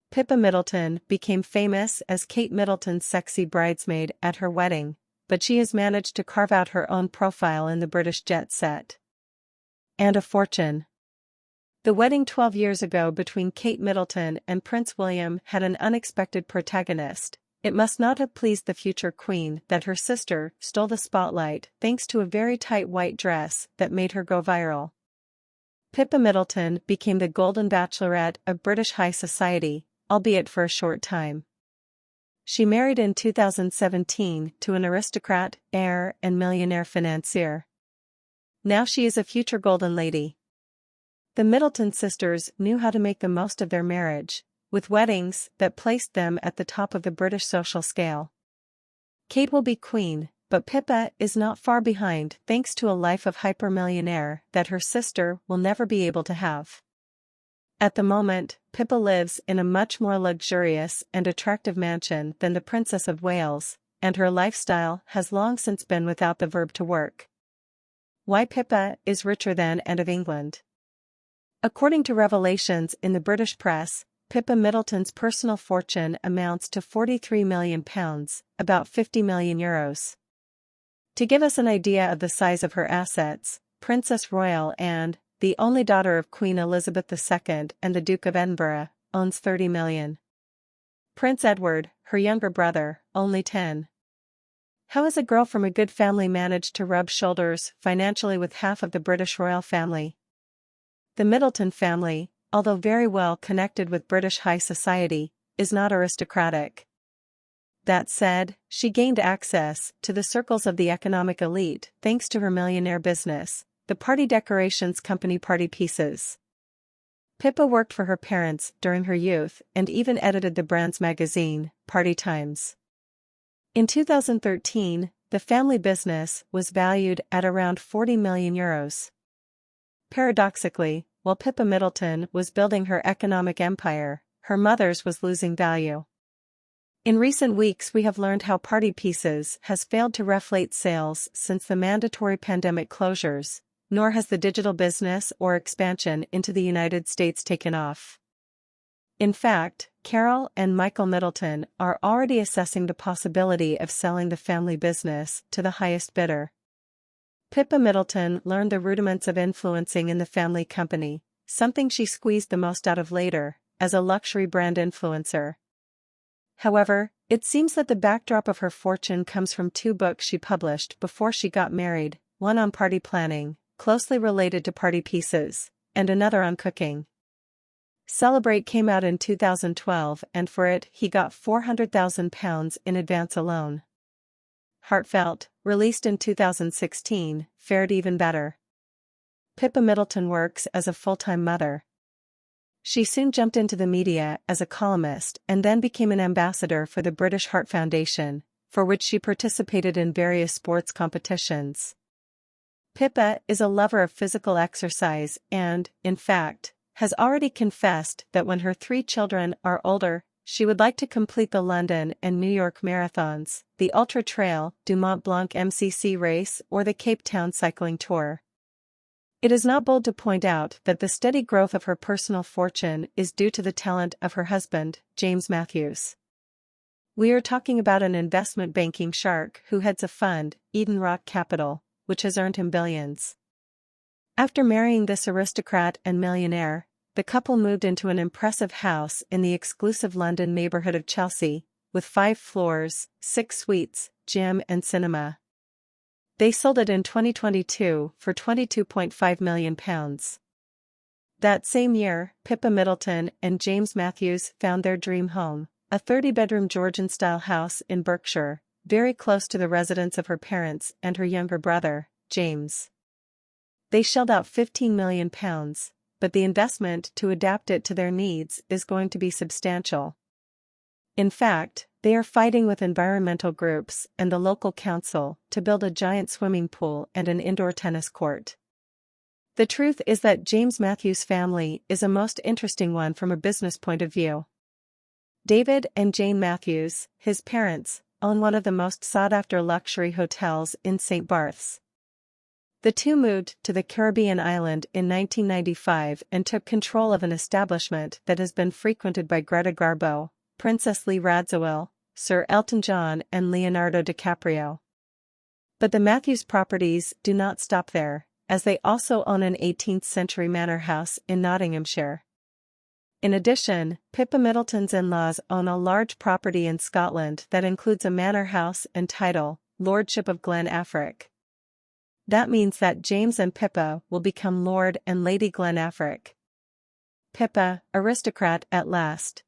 Pippa Middleton became famous as Kate Middleton's sexy bridesmaid at her wedding, but she has managed to carve out her own profile in the British jet set. And a fortune. The wedding 12 years ago between Kate Middleton and Prince William had an unexpected protagonist. It must not have pleased the future queen that her sister stole the spotlight thanks to a very tight white dress that made her go viral. Pippa Middleton became the golden bachelorette of British high society, albeit for a short time. She married in 2017 to an aristocrat, heir, and millionaire financier. Now she is a future golden lady. The Middleton sisters knew how to make the most of their marriage, with weddings that placed them at the top of the British social scale. Kate will be queen, but Pippa is not far behind thanks to a life of hyper-millionaire that her sister will never be able to have. At the moment, Pippa lives in a much more luxurious and attractive mansion than the Princess of Wales, and her lifestyle has long since been without the verb to work. Why Pippa is richer than and of England. According to revelations in the British press, Pippa Middleton's personal fortune amounts to £43 million, about €50 million. To give us an idea of the size of her assets, Princess Royal and, the only daughter of Queen Elizabeth II and the Duke of Edinburgh, owns £30 million. Prince Edward, her younger brother, only 10. How has a girl from a good family managed to rub shoulders financially with half of the British royal family? The Middleton family, although very well connected with British high society, is not aristocratic. That said, she gained access to the circles of the economic elite thanks to her millionaire business, the party decorations company Party Pieces. Pippa worked for her parents during her youth and even edited the brand's magazine, Party Times. In 2013, the family business was valued at around €40 million. Paradoxically, while Pippa Middleton was building her economic empire, her mother's was losing value. In recent weeks we have learned how Party Pieces has failed to reflate sales since the mandatory pandemic closures, nor has the digital business or expansion into the United States taken off. In fact, Carol and Michael Middleton are already assessing the possibility of selling the family business to the highest bidder. Pippa Middleton learned the rudiments of influencing in the family company, something she squeezed the most out of later, as a luxury brand influencer. However, it seems that the backdrop of her fortune comes from 2 books she published before she got married, one on party planning, closely related to Party Pieces, and another on cooking. Celebrate came out in 2012 and for it he got £400,000 in advance alone. Heartfelt, released in 2016, fared even better. Pippa Middleton works as a full-time mother. She soon jumped into the media as a columnist and then became an ambassador for the British Heart Foundation, for which she participated in various sports competitions. Pippa is a lover of physical exercise and, in fact, has already confessed that when her 3 children are older, she would like to complete the London and New York marathons, the Ultra Trail du Mont Blanc MCC race or the Cape Town cycling tour. It is not bold to point out that the steady growth of her personal fortune is due to the talent of her husband, James Matthews. We are talking about an investment banking shark who heads a fund, Eden Rock Capital, which has earned him billions. After marrying this aristocrat and millionaire, the couple moved into an impressive house in the exclusive London neighbourhood of Chelsea, with 5 floors, 6 suites, gym and cinema. They sold it in 2022 for £22.5 million. That same year, Pippa Middleton and James Matthews found their dream home, a 30-bedroom Georgian-style house in Berkshire, very close to the residence of her parents and her younger brother, James. They shelled out £15 million, but the investment to adapt it to their needs is going to be substantial. In fact, they are fighting with environmental groups and the local council to build a giant swimming pool and an indoor tennis court. The truth is that James Matthews' family is a most interesting one from a business point of view. David and Jane Matthews, his parents, own one of the most sought-after luxury hotels in St. Barth's. The two moved to the Caribbean island in 1995 and took control of an establishment that has been frequented by Greta Garbo, Princess Lee Radziwill, Sir Elton John and Leonardo DiCaprio. But the Matthews properties do not stop there, as they also own an 18th-century manor house in Nottinghamshire. In addition, Pippa Middleton's in-laws own a large property in Scotland that includes a manor house and title, Lordship of Glen Affric. That means that James and Pippa will become Lord and Lady Glen Affric. Pippa, aristocrat at last.